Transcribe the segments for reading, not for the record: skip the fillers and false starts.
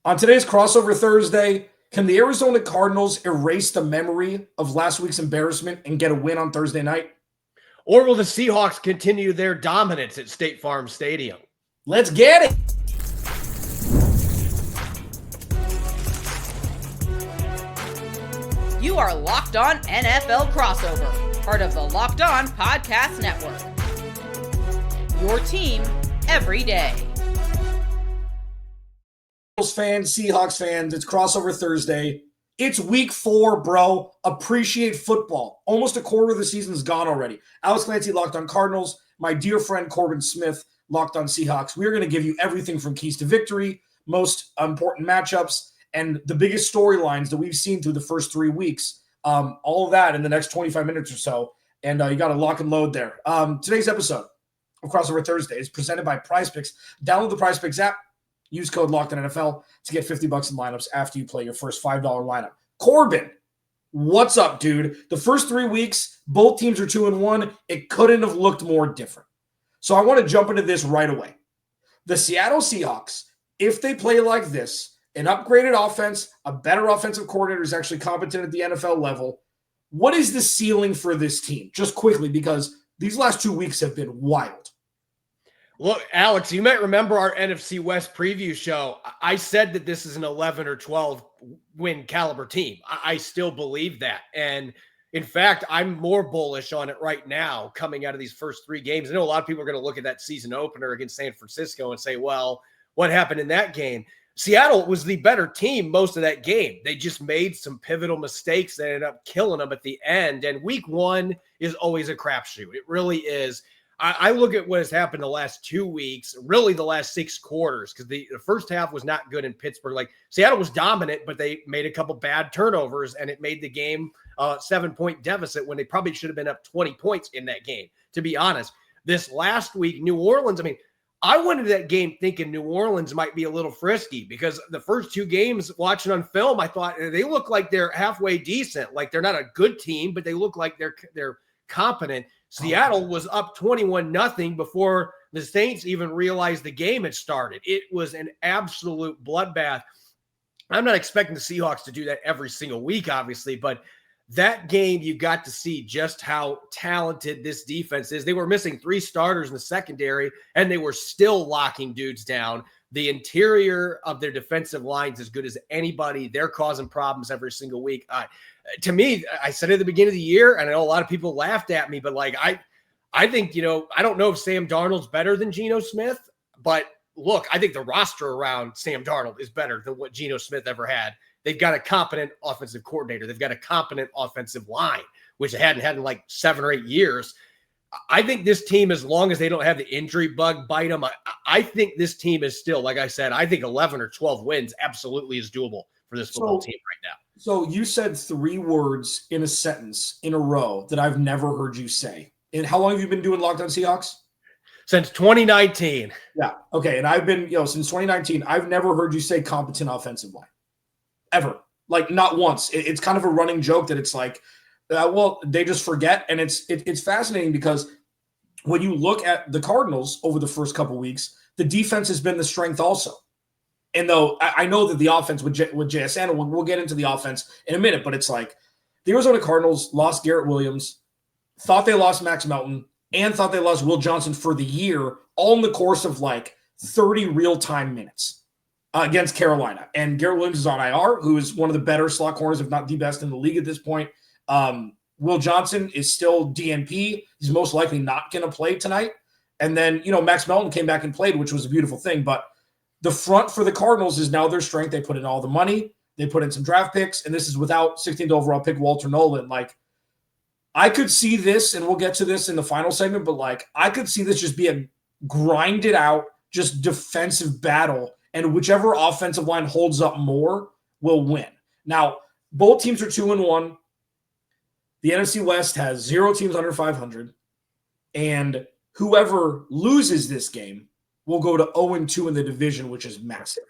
On today's Crossover Thursday, can the Arizona Cardinals erase the memory of last week's embarrassment and get a win on Thursday night? Or will the Seahawks continue their dominance at State Farm Stadium? Let's get it. You are Locked On NFL Crossover, part of the Locked On Podcast Network. Your team every day. Fans, Seahawks fans, it's Crossover Thursday. It's week 4, bro. Appreciate football. Almost a quarter of the season's gone already. Alex Clancy, Locked On Cardinals. My dear friend Corbin Smith, Locked On Seahawks. We're going to give you everything from keys to victory, most important matchups, and the biggest storylines that we've seen through the first 3 weeks. All of that in the next 25 minutes or so. And you got to lock and load there. Today's episode of Crossover Thursday is presented by PrizePicks. Download the PrizePicks app. Use code LOCKEDONNFL to get $50 in lineups after you play your first $5 lineup. Corbin, what's up, dude? The first 3 weeks, both teams are 2-1. It couldn't have looked more different. So I want to jump into this right away. The Seattle Seahawks, if they play like this, an upgraded offense, a better offensive coordinator is actually competent at the NFL level. What is the ceiling for this team? Just quickly, because these last 2 weeks have been wild. Look, Alex, you might remember our NFC West preview show. I said that this is an 11 or 12 win caliber team. I still believe that. And in fact, I'm more bullish on it right now coming out of these first 3 games. I know a lot of people are going to look at that season opener against San Francisco and say, well, what happened in that game? Seattle was the better team most of that game. They just made some pivotal mistakes that ended up killing them at the end. And week 1 is always a crapshoot. It really is. I look at what has happened the last 2 weeks, really the last 6 quarters, because the first half was not good in Pittsburgh. Like, Seattle was dominant, but they made a couple bad turnovers, and it made the game a 7-point deficit when they probably should have been up 20 points in that game, to be honest. This last week, New Orleans, I went into that game thinking New Orleans might be a little frisky because the first 2 games watching on film, I thought they look like they're halfway decent. Like, they're not a good team, but they look like they're competent. Seattle was up 21-0 before the Saints even realized the game had started. It was an absolute bloodbath. I'm not expecting the Seahawks to do that every single week, obviously, but that game you got to see just how talented this defense is. They were missing 3 starters in the secondary, and they were still locking dudes down. The interior of their defensive lines as good as anybody. They're causing problems every single week. To me, I said at the beginning of the year, and I know a lot of people laughed at me, but like I think, I don't know if Sam Darnold's better than Geno Smith, but look, I think the roster around Sam Darnold is better than what Geno Smith ever had. They've got a competent offensive coordinator. They've got a competent offensive line, which they hadn't had in like 7 or 8 years. I think this team, as long as they don't have the injury bug bite them, I think this team is still, like I said, I think 11 or 12 wins absolutely is doable for this football team right now. So you said 3 words in a sentence in a row that I've never heard you say. And how long have you been doing Locked On Seahawks? Since 2019. Yeah. Okay. And I've been, since 2019, I've never heard you say competent offensive line. Ever. Like, not once. It's kind of a running joke that it's like, they just forget. And it's fascinating because when you look at the Cardinals over the first couple weeks, the defense has been the strength also. And though I know that the offense with JSN, we'll get into the offense in a minute, but it's like the Arizona Cardinals lost Garrett Williams, thought they lost Max Melton, and thought they lost Will Johnson for the year, all in the course of like 30 real-time minutes against Carolina. And Garrett Williams is on IR, who is one of the better slot corners, if not the best in the league at this point. Will Johnson is still DNP. He's most likely not going to play tonight. And then, Max Melton came back and played, which was a beautiful thing. But the front for the Cardinals is now their strength. They put in all the money. They put in some draft picks. And this is without 16th overall pick Walter Nolan. Like, I could see this, and we'll get to this in the final segment, but like, I could see this just be a grinded out, just defensive battle. And whichever offensive line holds up more will win. Now, both teams are 2-1. The NFC West has 0 teams under 500. And whoever loses this game will go to 0-2 in the division, which is massive.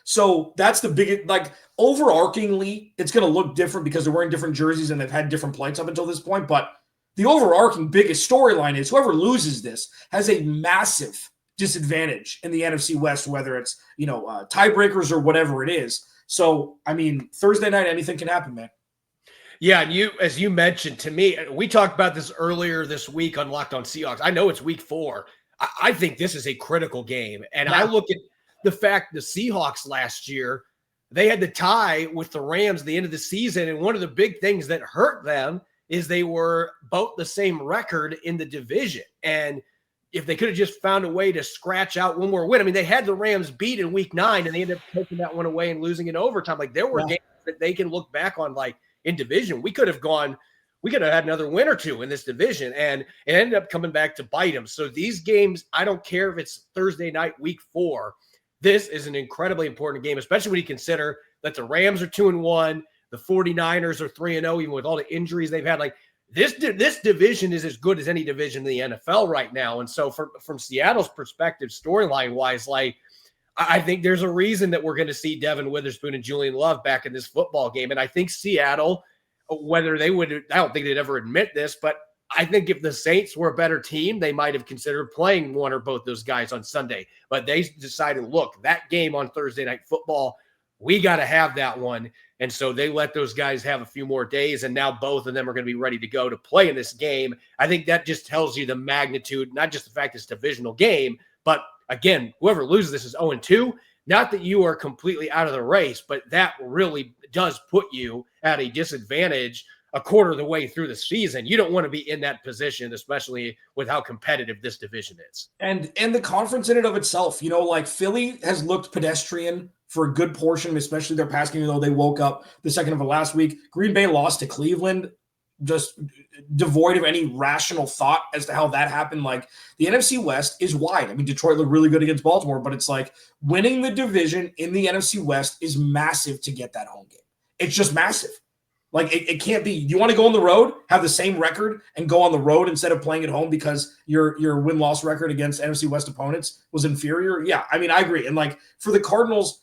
So that's the biggest, like, overarchingly, it's going to look different because they're wearing different jerseys and they've had different plights up until this point. But the overarching biggest storyline is whoever loses this has a massive disadvantage in the NFC West, whether it's, tiebreakers or whatever it is. So, I mean, Thursday night, anything can happen, man. Yeah, and as you mentioned to me, we talked about this earlier this week on Locked On Seahawks. I know it's week 4. I think this is a critical game. And I look at the fact the Seahawks last year, they had the tie with the Rams at the end of the season. And one of the big things that hurt them is they were both the same record in the division. And if they could have just found a way to scratch out one more win, I mean, they had the Rams beat in week 9 and they ended up taking that one away and losing in overtime. Like there were games that they can look back on, like in division, we could have had another win or two in this division, and it ended up coming back to bite them. So these games, I don't care if it's Thursday night, week 4, this is an incredibly important game, especially when you consider that the Rams are 2-1, the 49ers are 3-0, even with all the injuries they've had. Like this division is as good as any division in the NFL right now. And so from Seattle's perspective, storyline wise, like I think there's a reason that we're going to see Devin Witherspoon and Julian Love back in this football game. And I think Seattle, whether they would, I don't think they'd ever admit this, but I think if the Saints were a better team, they might have considered playing one or both those guys on Sunday. But they decided, look, that game on Thursday Night Football, we got to have that one. And so they let those guys have a few more days, and now both of them are going to be ready to go to play in this game. I think that just tells you the magnitude, not just the fact it's a divisional game, but again, whoever loses this is 0-2. Not that you are completely out of the race, but that really does put you at a disadvantage a quarter of the way through the season. You don't want to be in that position, especially with how competitive this division is. And the conference in and of itself, like Philly has looked pedestrian for a good portion, especially their pass game, though they woke up the second of the last week. Green Bay lost to Cleveland, just devoid of any rational thought as to how that happened. Like the NFC West is wide. I mean, Detroit looked really good against Baltimore, but it's like winning the division in the NFC West is massive to get that home game. It's just massive. Like it can't be. You want to go on the road, have the same record, and go on the road instead of playing at home because your win-loss record against NFC West opponents was inferior. Yeah, I mean, I agree. And like for the Cardinals,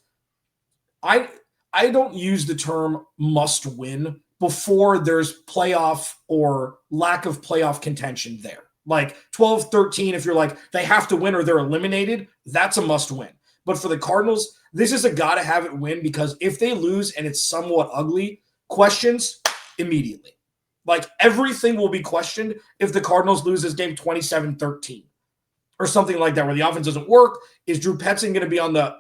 I don't use the term must win before there's playoff or lack of playoff contention there. Like 12-13, if you're like, they have to win or they're eliminated, that's a must win. But for the Cardinals, this is a gotta have it win, because if they lose and it's somewhat ugly, questions immediately. Like everything will be questioned if the Cardinals lose this game 27-13 or something like that, where the offense doesn't work. Is Drew Petzing going to be on the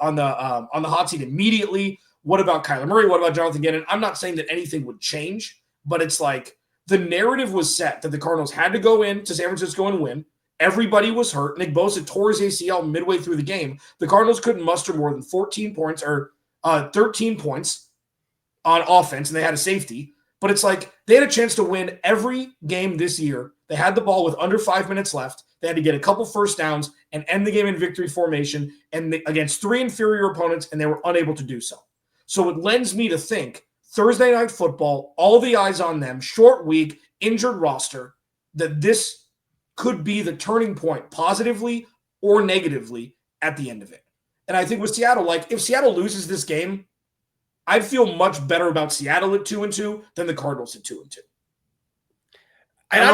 hot seat immediately? What about Kyler Murray? What about Jonathan Gannon? I'm not saying that anything would change, but it's like the narrative was set that the Cardinals had to go into San Francisco and win. Everybody was hurt. Nick Bosa tore his ACL midway through the game. The Cardinals couldn't muster more than 14 points or 13 points on offense, and they had a safety. But it's like they had a chance to win every game this year. They had the ball with under 5 minutes left. They had to get a couple first downs and end the game in victory formation and against 3 inferior opponents, and they were unable to do so. So it lends me to think Thursday Night Football, all the eyes on them, short week, injured roster, that this could be the turning point positively or negatively at the end of it. And I think with Seattle, like if Seattle loses this game, I'd feel much better about Seattle at 2-2 than the Cardinals at 2-2. And I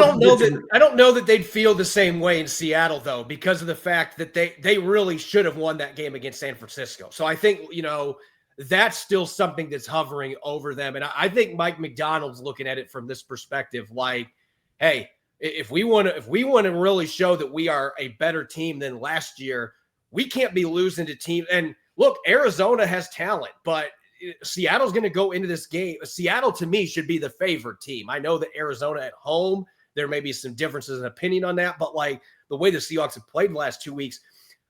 don't know that they'd feel the same way in Seattle, though, because of the fact that they really should have won that game against San Francisco. So I think, that's still something that's hovering over them. And I think Mike Macdonald's looking at it from this perspective, like, hey, if we want to really show that we are a better team than last year, we can't be losing to teams. And look, Arizona has talent, but Seattle's going to go into this game. Seattle, to me, should be the favored team. I know that Arizona at home, there may be some differences in opinion on that, but like the way the Seahawks have played the last 2 weeks,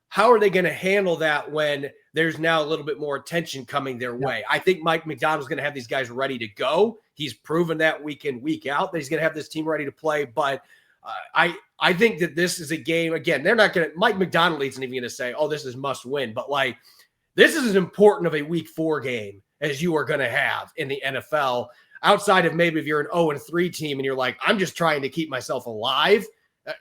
how are they going to handle that when there's now a little bit more attention coming their way? I think Mike Macdonald's going to have these guys ready to go. He's proven that week in, week out, that he's going to have this team ready to play. But I think that this is a game, again, they're not going to, Mike Macdonald isn't even going to say, oh, this is must win. But like, this is as important of a week 4 game as you are going to have in the NFL, outside of maybe if you're an 0-3 team and you're like, I'm just trying to keep myself alive.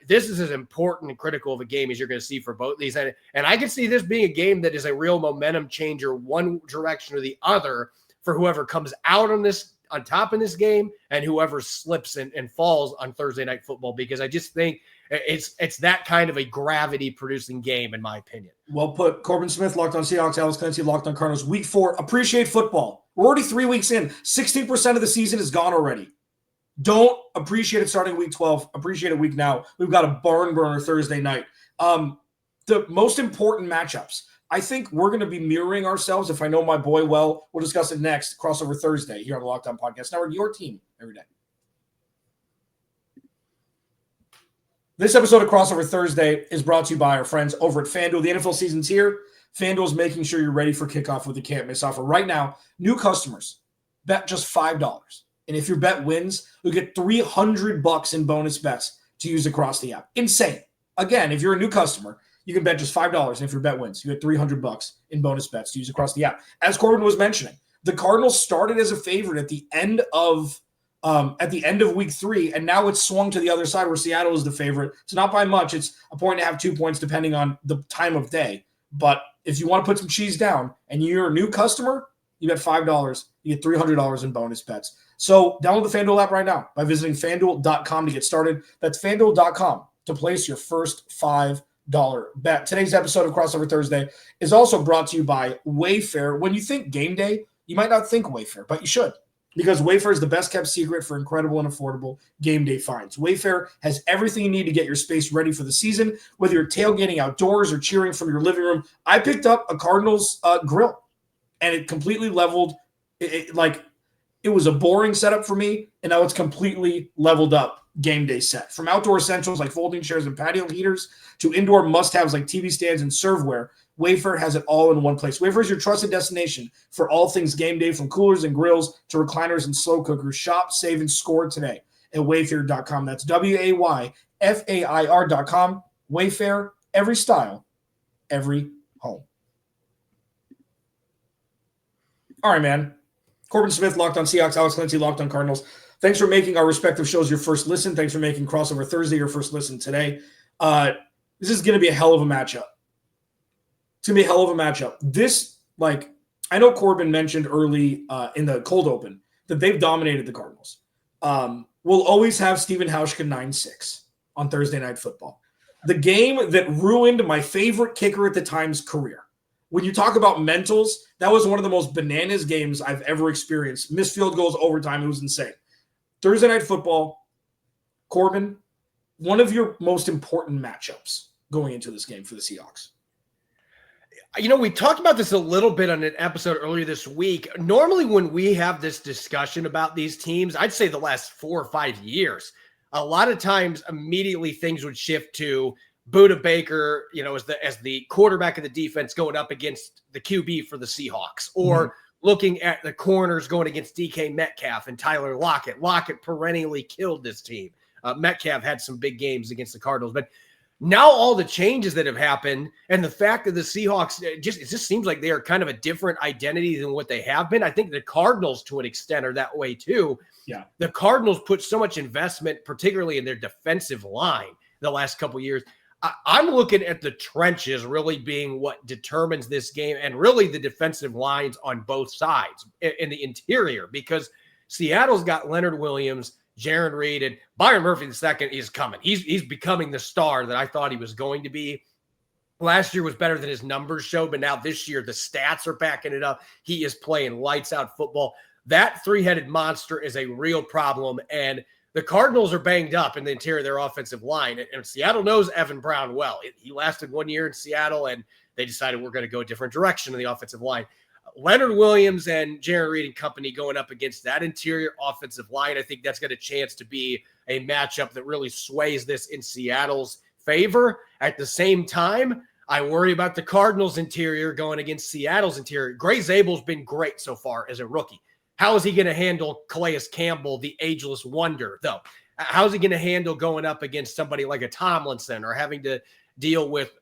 This is as important and critical of a game as you're going to see for both these. And I can see this being a game that is a real momentum changer, one direction or the other, for whoever comes out on top in this game and whoever slips and falls on Thursday Night Football, because I just think It's that kind of a gravity-producing game, in my opinion. Well put. Corbin Smith, Locked on Seahawks. Alex Clancy, Locked on Cardinals. Week 4, appreciate football. We're already 3 weeks in. 16% of the season is gone already. Don't appreciate it starting week 12. Appreciate it week now. We've got a barn burner Thursday night. The most important matchups. I think we're going to be mirroring ourselves. If I know my boy well, we'll discuss it next. Crossover Thursday here on the Locked On Podcast Network. Your team every day. This episode of Crossover Thursday is brought to you by our friends over at FanDuel. The NFL season's here. FanDuel is making sure you're ready for kickoff with the can't-miss offer. Right now, new customers bet just $5. And if your bet wins, you'll get $300 in bonus bets to use across the app. Insane. Again, if you're a new customer, you can bet just $5. And if your bet wins, you get $300 in bonus bets to use across the app. As Corbin was mentioning, the Cardinals started as a favorite at the end of week 3, and now it's swung to the other side where Seattle is the favorite. It's not by much. It's a point and a half, 2 points, depending on the time of day. But if you want to put some cheese down and you're a new customer, you bet $5. You get $300 in bonus bets. So download the FanDuel app right now by visiting FanDuel.com to get started. That's FanDuel.com to place your first $5 bet. Today's episode of Crossover Thursday is also brought to you by Wayfair. When you think game day, you might not think Wayfair, but you should, because Wayfair is the best kept secret for incredible and affordable game day finds. Wayfair has everything you need to get your space ready for the season, whether you're tailgating outdoors or cheering from your living room. I picked up a Cardinals grill, and it completely leveled. It was a boring setup for me, and now it's completely leveled up game day set. From outdoor essentials like folding chairs and patio heaters to indoor must-haves like TV stands and serveware, Wayfair has it all in one place. Wayfair is your trusted destination for all things game day, from coolers and grills to recliners and slow cookers. Shop, save, and score today at Wayfair.com. That's WAYFAIR.com. Wayfair, every style, every home. All right, man. Corbin Smith, Locked on Seahawks. Alex Clancy, Locked on Cardinals. Thanks for making our respective shows your first listen. Thanks for making Crossover Thursday your first listen today. This is going to be a hell of a matchup. It's going to be a hell of a matchup. This, I know Corbin mentioned early in the cold open that they've dominated the Cardinals. We'll always have Stephen Hauschka 9-6 on Thursday Night Football. The game that ruined my favorite kicker at the time's career. When you talk about mentals, that was one of the most bananas games I've ever experienced. Missed field goals, overtime. It was insane. Thursday Night Football, Corbin, one of your most important matchups going into this game for the Seahawks. You know, we talked about this a little bit on an episode earlier this week. Normally when we have this discussion about these teams, I'd say the last 4 or 5 years, a lot of times immediately things would shift to Budda Baker, as the quarterback of the defense going up against the QB for the Seahawks, or looking at the corners going against DK Metcalf and Tyler Lockett. Lockett perennially killed this team. Metcalf had some big games against the Cardinals, but now all the changes that have happened and the fact that the Seahawks, it just seems like they are kind of a different identity than what they have been. I think the Cardinals to an extent are that way too. Yeah. The Cardinals put so much investment, particularly in their defensive line the last couple of years. I'm looking at the trenches really being what determines this game, and really the defensive lines on both sides in the interior, because Seattle's got Leonard Williams, Jaron Reed, and Byron Murphy II is coming. He's becoming the star that I thought he was going to be. Last year was better than his numbers showed, but now this year the stats are backing it up. He is playing lights out football. That three-headed monster is a real problem, and the Cardinals are banged up in the interior of their offensive line, and Seattle knows Evan Brown well. He lasted 1 year in Seattle, and they decided we're going to go a different direction in the offensive line. Leonard Williams and Jaron Reed and company going up against that interior offensive line, I think that's got a chance to be a matchup that really sways this in Seattle's favor. At the same time, I worry about the Cardinals interior going against Seattle's interior. Gray Zabel's been great so far as a rookie. How is he going to handle Calais Campbell, the ageless wonder, though? How's he going to handle going up against somebody like a Tomlinson, or having to deal with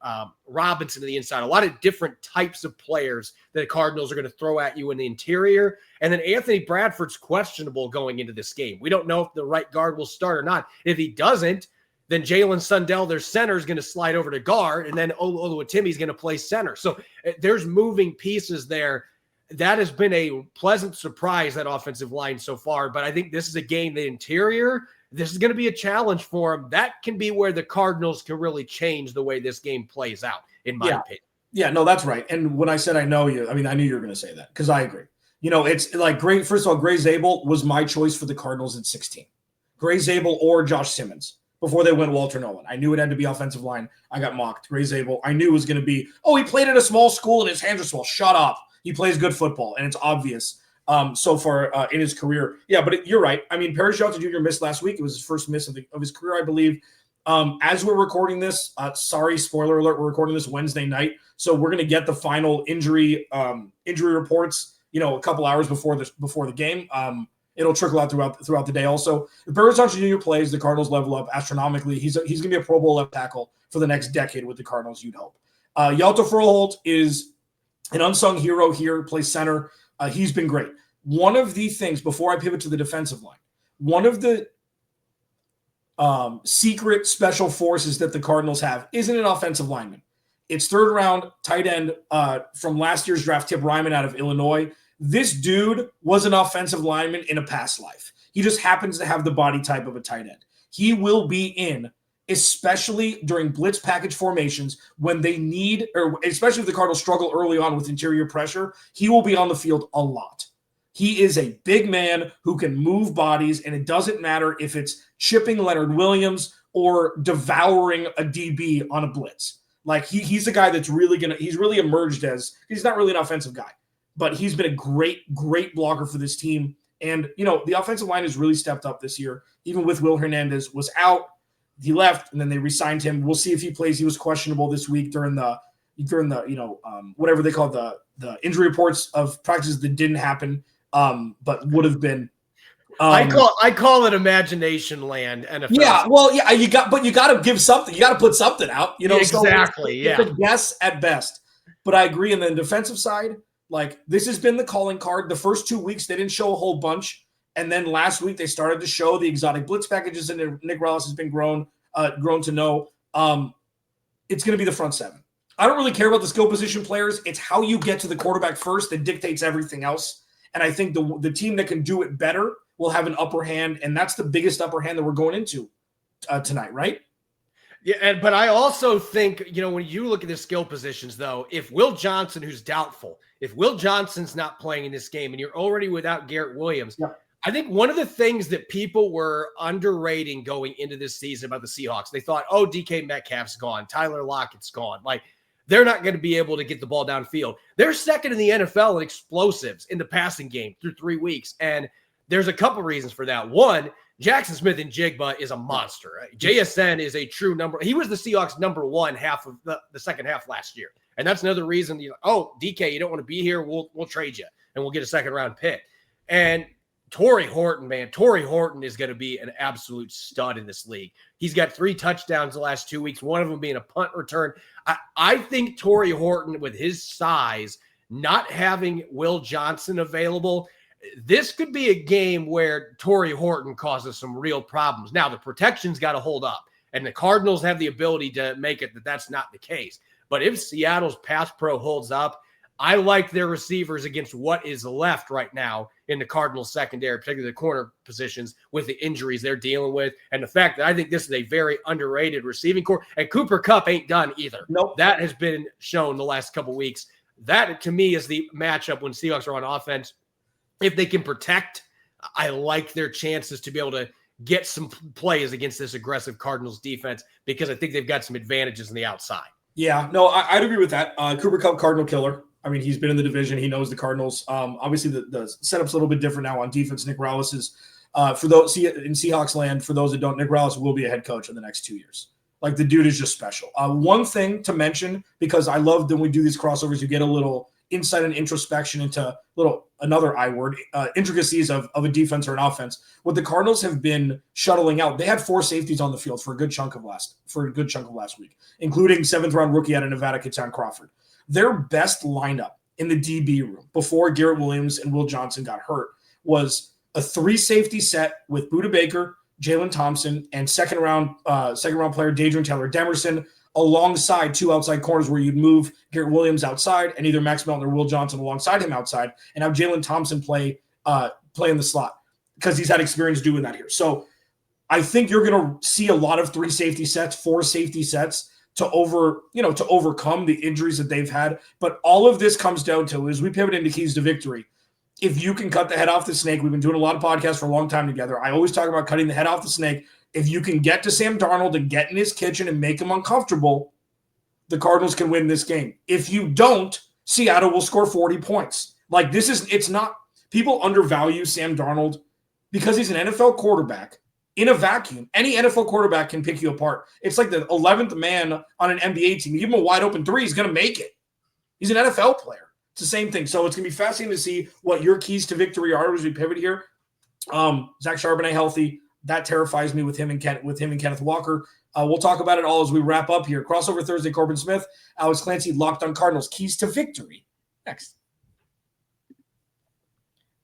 Robinson to the inside? A lot of different types of players that the Cardinals are going to throw at you in the interior. And then Anthony Bradford's questionable going into this game. We don't know if the right guard will start or not. If he doesn't, then Jalen Sundell, their center, is going to slide over to guard, and then Oluwatimi's going to play center. So there's moving pieces there. That has been a pleasant surprise, that offensive line so far. But I think this is a game, the interior, this is going to be a challenge for him. That can be where the Cardinals can really change the way this game plays out, in my opinion. Yeah, no, that's right. And when I said I know you, I mean, I knew you were going to say that because I agree. It's like great. First of all, Gray Zabel was my choice for the Cardinals at 16. Gray Zabel or Josh Simmons before they went Walter Nolan. I knew it had to be offensive line. I got mocked. Gray Zabel, I knew it was going to be, he played at a small school and his hands are small. Shut up. He plays good football, and it's obvious so far in his career. Yeah, but you're right. I mean, Paris Johnson Jr. missed last week. It was his first miss of his career, I believe. As we're recording this, sorry, spoiler alert, we're recording this Wednesday night. So we're going to get the final injury reports, a couple hours before the game. It'll trickle out throughout the day also. If Paris Johnson Jr. plays, the Cardinals level up astronomically. He's going to be a Pro Bowl left tackle for the next decade with the Cardinals, you'd hope. Yalta Froholt is an unsung hero here, plays center. He's been great. One of the things, before I pivot to the defensive line, one of the secret special forces that the Cardinals have isn't an offensive lineman. It's third-round tight end from last year's draft, Tip Ryman out of Illinois. This dude was an offensive lineman in a past life. He just happens to have the body type of a tight end. He will be in, especially during blitz package formations when they need, or especially if the Cardinals struggle early on with interior pressure, he will be on the field a lot. He is a big man who can move bodies, and it doesn't matter if it's chipping Leonard Williams or devouring a DB on a blitz. Like he's a guy that's he's really emerged as, he's not really an offensive guy, but he's been a great blocker for this team. And, the offensive line has really stepped up this year. Even with Will Hernandez was out, he left, and then they re-signed him. We'll see if he plays. He was questionable this week during the whatever they call the injury reports of practices that didn't happen, but would have been. I call it imagination land. NFL. Yeah, well, yeah, you got to give something. You got to put something out. Exactly. It's a guess at best. But I agree. And then the defensive side, like this has been the calling card. The first 2 weeks they didn't show a whole bunch, and then last week they started to show the exotic blitz packages, and Nick Rallis has been grown to know. It's going to be the front seven. I don't really care about the skill position players. It's how you get to the quarterback first that dictates everything else. And I think the team that can do it better will have an upper hand, and that's the biggest upper hand that we're going into tonight, right? Yeah, but I also think, when you look at the skill positions, though, if Will Johnson, who's doubtful, if Will Johnson's not playing in this game and you're already without Garrett Williams, yeah. I think one of the things that people were underrating going into this season about the Seahawks, they thought, DK Metcalf's gone, Tyler Lockett's gone. Like, they're not going to be able to get the ball downfield. They're second in the NFL in explosives in the passing game through 3 weeks, and there's a couple reasons for that. One, Jaxon Smith-Njigba is a monster. JSN is a true number. He was the Seahawks number one half of the second half last year. And that's another reason, DK, you don't want to be here. We'll trade you and we'll get a second round pick. And Torrey Horton is going to be an absolute stud in this league. He's got 3 touchdowns the last 2 weeks, one of them being a punt return. I think Torrey Horton, with his size, not having Will Johnson available, this could be a game where Torrey Horton causes some real problems. Now, the protection's got to hold up, and the Cardinals have the ability to make it that that's not the case. But if Seattle's pass pro holds up, I like their receivers against what is left right now in the Cardinals secondary, particularly the corner positions, with the injuries they're dealing with, and the fact that I think this is a very underrated receiving core. And Cooper Kupp ain't done either. Nope. That has been shown the last couple weeks. That, to me, is the matchup when Seahawks are on offense. If they can protect, I like their chances to be able to get some plays against this aggressive Cardinals defense, because I think they've got some advantages on the outside. Yeah, no, I'd agree with that. Cooper Kupp, Cardinal killer. I mean, he's been in the division. He knows the Cardinals. Obviously, the setup's a little bit different now on defense. Nick Rallis is, for those in Seahawks land, for those that don't, Nick Rallis will be a head coach in the next 2 years. Like, the dude is just special. One thing to mention, because I love when we do these crossovers, you get a little insight and introspection into another I word, intricacies of a defense or an offense. What the Cardinals have been shuttling out, they had 4 safeties on the field for a good chunk of last week, including 7th round rookie out of Nevada, Keaton Crawford. Their best lineup in the DB room before Garrett Williams and Will Johnson got hurt was a 3 safety set with Budda Baker, Jalen Thompson, and second round player Dadrian Taylor Demerson, alongside 2 outside corners where you'd move Garrett Williams outside and either Max Melton or Will Johnson alongside him outside, and have Jalen Thompson play in the slot because he's had experience doing that here. So I think you're going to see a lot of 3 safety sets, 4 safety sets to overcome the injuries that they've had. But all of this comes down to, as we pivot into keys to victory, if you can cut the head off the snake, we've been doing a lot of podcasts for a long time together. I always talk about cutting the head off the snake. If you can get to Sam Darnold and get in his kitchen and make him uncomfortable, the Cardinals can win this game. If you don't, Seattle will score 40 points. Like, it's not, people undervalue Sam Darnold because he's an NFL quarterback in a vacuum. Any NFL quarterback can pick you apart. It's like the 11th man on an NBA team. You give him a wide open 3, he's going to make it. He's an NFL player. It's the same thing. So it's going to be fascinating to see what your keys to victory are as we pivot here. Zach Charbonnet healthy. That terrifies me with him and Kenneth Walker. We'll talk about it all as we wrap up here. Crossover Thursday, Corbin Smith, Alex Clancy, Locked on Cardinals. Keys to victory. Next.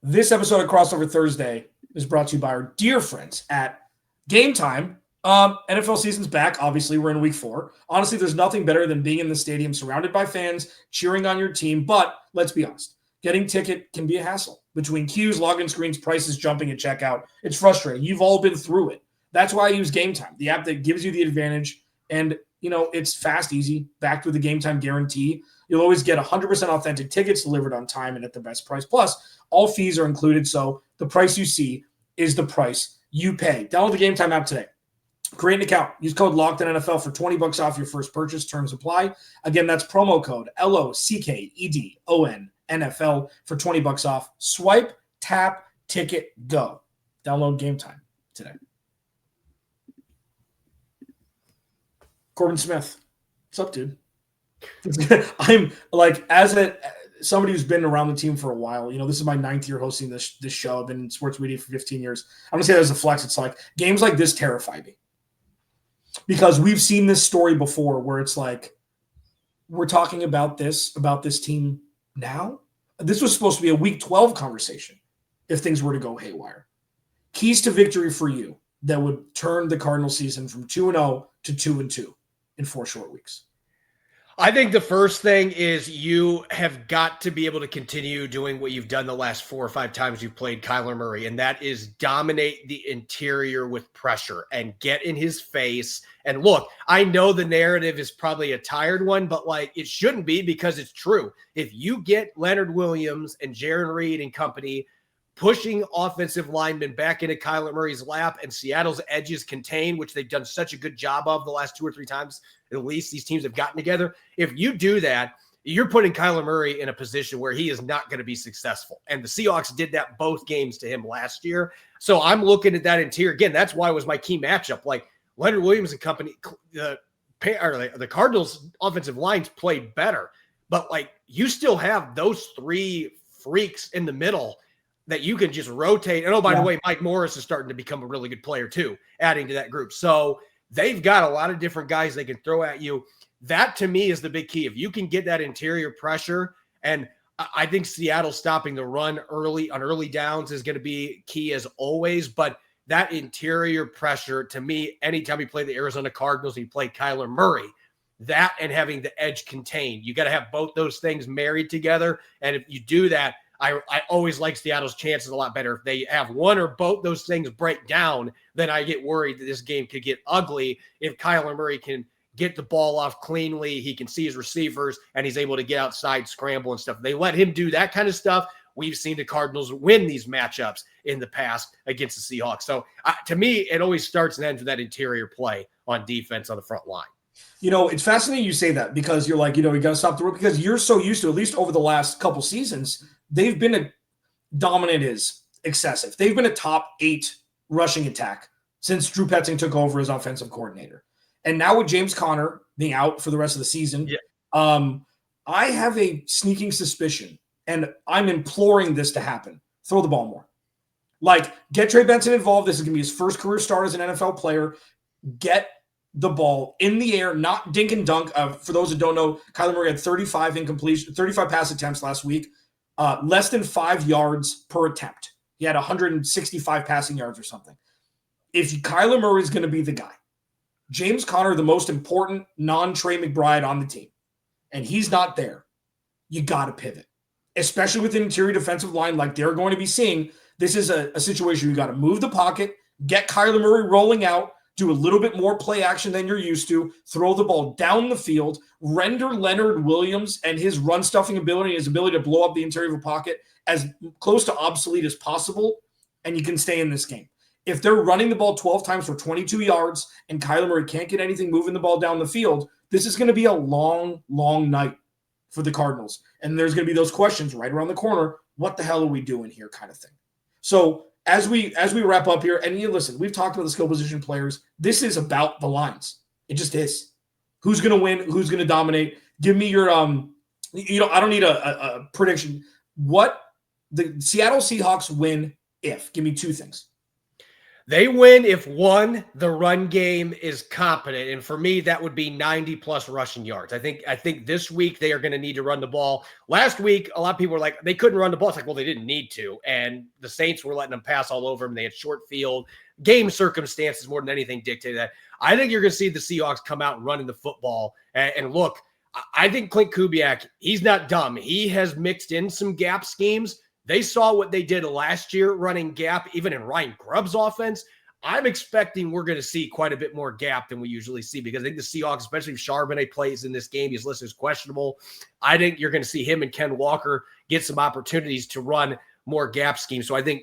This episode of Crossover Thursday is brought to you by our dear friends at Game Time. NFL season's back. Obviously, we're in week 4. Honestly, there's nothing better than being in the stadium surrounded by fans, cheering on your team. But let's be honest, getting ticket can be a hassle. Between queues, login screens, prices jumping at checkout, it's frustrating. You've all been through it. That's why I use Game Time, the app that gives you the advantage. And, it's fast, easy, backed with the Game Time guarantee. You'll always get 100% authentic tickets delivered on time and at the best price. Plus, all fees are included, so the price you see is the price you pay. Download the Game Time app today. Create an account. Use code LOCKEDONNFL for $20 off your first purchase. Terms apply. Again, that's promo code LOCKEDONNFL for $20 off. Swipe, tap, ticket, go. Download Game Time today. Corbin Smith. What's up, dude? I'm like, somebody who's been around the team for a while, this is my 9th year hosting this show. I've been in sports media for 15 years. I'm going to say that as a flex. It's like games like this terrify me because we've seen this story before where it's like, we're talking about this team now. This was supposed to be a week 12 conversation if things were to go haywire. Keys to victory for you that would turn the Cardinal season from 2-0 to 2-2 in 4 short weeks. I think the first thing is you have got to be able to continue doing what you've done the last 4 or 5 times you've played Kyler Murray, and that is dominate the interior with pressure and get in his face. And look, I know the narrative is probably a tired one, but it shouldn't be because it's true. If you get Leonard Williams and Jaron Reed and company pushing offensive linemen back into Kyler Murray's lap and Seattle's edges contained, which they've done such a good job of the last 2 or 3 times, at least these teams have gotten together. If you do that, you're putting Kyler Murray in a position where he is not going to be successful. And the Seahawks did that both games to him last year. So I'm looking at that interior. Again, that's why it was my key matchup. Like Leonard Williams and company, the Cardinals offensive lines played better, but you still have those 3 freaks in the middle that you can just rotate. And by the way, Mike Morris is starting to become a really good player too, adding to that group. So they've got a lot of different guys they can throw at you. That to me is the big key. If you can get that interior pressure, and I think Seattle stopping the run on early downs is going to be key as always. But that interior pressure to me, anytime you play the Arizona Cardinals, you play Kyler Murray, that and having the edge contained, you got to have both those things married together. And if you do that, I always like Seattle's chances a lot better. If they have one or both those things break down, then I get worried that this game could get ugly. If Kyler Murray can get the ball off cleanly, he can see his receivers, and he's able to get outside, scramble and stuff. They let him do that kind of stuff. We've seen the Cardinals win these matchups in the past against the Seahawks. So to me, it always starts and ends with that interior play on defense on the front line. It's fascinating you say that because you're like, you got to stop the run because you're so used to, at least over the last couple seasons, they've been dominant is excessive. They've been a top 8 rushing attack since Drew Petzing took over as offensive coordinator. And now with James Conner being out for the rest of the season, I have a sneaking suspicion, and I'm imploring this to happen. Throw the ball more. Get Trey Benson involved. This is going to be his first career start as an NFL player. Get the ball in the air, not dink and dunk. For those that don't know, Kyler Murray had 35 pass attempts last week, less than 5 yards per attempt. He had 165 passing yards or something. If Kyler Murray is going to be the guy, James Conner, the most important non-Trey McBride on the team, and he's not there, you got to pivot, especially with an interior defensive line like they're going to be seeing. This is a situation you got to move the pocket, get Kyler Murray rolling out, do a little bit more play action than you're used to, throw the ball down the field, render Leonard Williams and his run stuffing ability, his ability to blow up the interior of a pocket as close to obsolete as possible, and you can stay in this game. If they're running the ball 12 times for 22 yards and Kyler Murray can't get anything moving the ball down the field, this is going to be a long, long night for the Cardinals. And there's going to be those questions right around the corner. What the hell are we doing here kind of thing? So as we wrap up here, and you listen, we've talked about the skill position players. This is about the lines. It just is. Who's going to win? Who's going to dominate? Give me your I don't need a prediction. What the Seattle Seahawks win if? Give me two things. They win if, one, the run game is competent. And for me, that would be 90-plus rushing yards. I think this week they are going to need to run the ball. Last week, a lot of people were like, they couldn't run the ball. It's like, well, they didn't need to. And the Saints were letting them pass all over them. They had short field. Game circumstances more than anything dictated that. I think you're going to see the Seahawks come out and running the football. And look, I think Clint Kubiak, he's not dumb. He has mixed in some gap schemes. They saw what they did last year running gap, even in Ryan Grubb's offense. I'm expecting we're going to see quite a bit more gap than we usually see because I think the Seahawks, especially if Charbonnet plays in this game, he's listed as questionable. I think you're going to see him and Ken Walker get some opportunities to run more gap schemes. So I think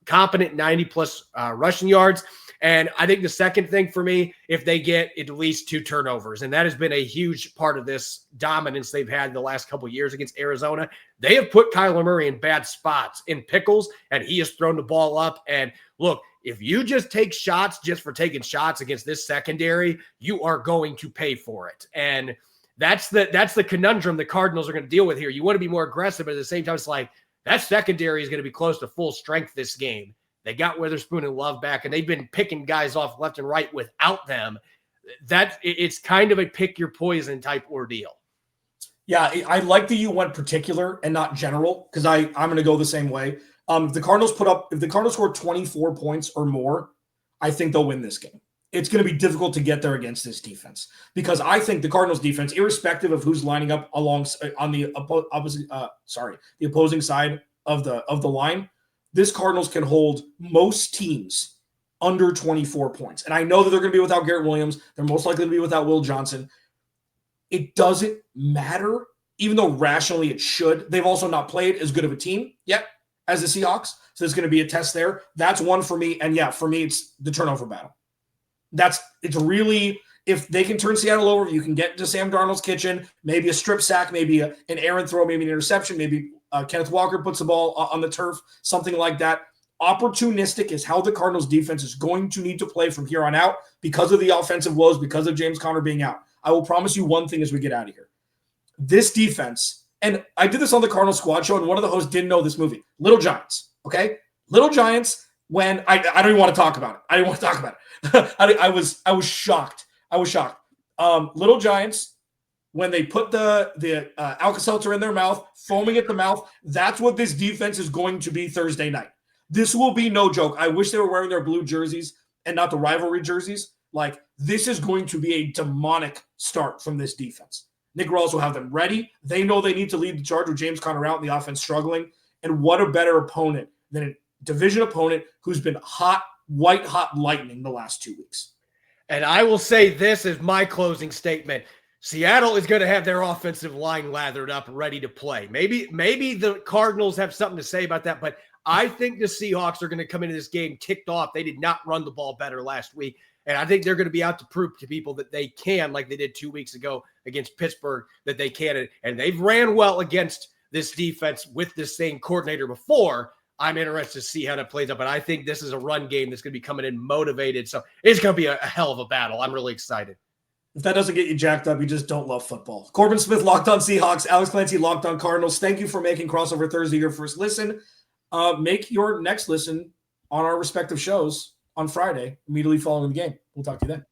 competent 90-plus rushing yards. And I think the second thing for me, if they get at least 2 turnovers, and that has been a huge part of this dominance they've had in the last couple of years against Arizona. They have put Kyler Murray in bad spots, in pickles, and he has thrown the ball up. And look, if you just take shots just for taking shots against this secondary, you are going to pay for it. And that's the conundrum the Cardinals are going to deal with here. You want to be more aggressive, but at the same time, it's like that secondary is going to be close to full strength this game. They got Witherspoon and Love back, and they've been picking guys off left and right without them. It's kind of a pick your poison type ordeal. Yeah, I like that you went particular and not general because I'm going to go the same way. If the Cardinals score 24 points or more, I think they'll win this game. It's going to be difficult to get there against this defense because I think the Cardinals defense, irrespective of who's lining up on the opposing side of the line, this Cardinals can hold most teams under 24 points. And I know that they're going to be without Garrett Williams. They're most likely to be without Will Johnson. It doesn't matter, even though rationally it should. They've also not played as good of a team yet as the Seahawks. So there's going to be a test there. That's one for me. And yeah, for me, it's the turnover battle. It's really, if they can turn Seattle over, you can get into Sam Darnold's kitchen, maybe a strip sack, maybe an errant throw, maybe an interception, maybe Kenneth Walker puts the ball on the turf, something like that. Opportunistic is how the Cardinals defense is going to need to play from here on out because of the offensive woes, because of James Conner being out. I will promise you one thing as we get out of here. This defense, and I did this on the Cardinal Squad Show, and one of the hosts didn't know this movie, Little Giants, okay? Little Giants, when I don't even want to talk about it. I didn't want to talk about it. I was shocked. Little Giants, when they put the Alka-Seltzer in their mouth, foaming at the mouth, that's what this defense is going to be Thursday night. This will be no joke. I wish they were wearing their blue jerseys and not the rivalry jerseys. Like, this is going to be a demonic start from this defense. Nick Rawls will have them ready. They know they need to lead the charge with James Conner out and the offense struggling. And what a better opponent than a division opponent who's been white hot lightning the last 2 weeks. And I will say this as my closing statement. Seattle is going to have their offensive line lathered up, ready to play. Maybe the Cardinals have something to say about that, but I think the Seahawks are going to come into this game ticked off. They did not run the ball better last week, and I think they're going to be out to prove to people that they can, like they did 2 weeks ago against Pittsburgh, that they can. And they've ran well against this defense with this same coordinator before. I'm interested to see how that plays out, but I think this is a run game that's going to be coming in motivated, so it's going to be a hell of a battle. I'm really excited. If that doesn't get you jacked up, you just don't love football. Corbin Smith, Locked On Seahawks. Alex Clancy, Locked On Cardinals. Thank you for making Crossover Thursday your first listen. Make your next listen on our respective shows on Friday, immediately following the game. We'll talk to you then.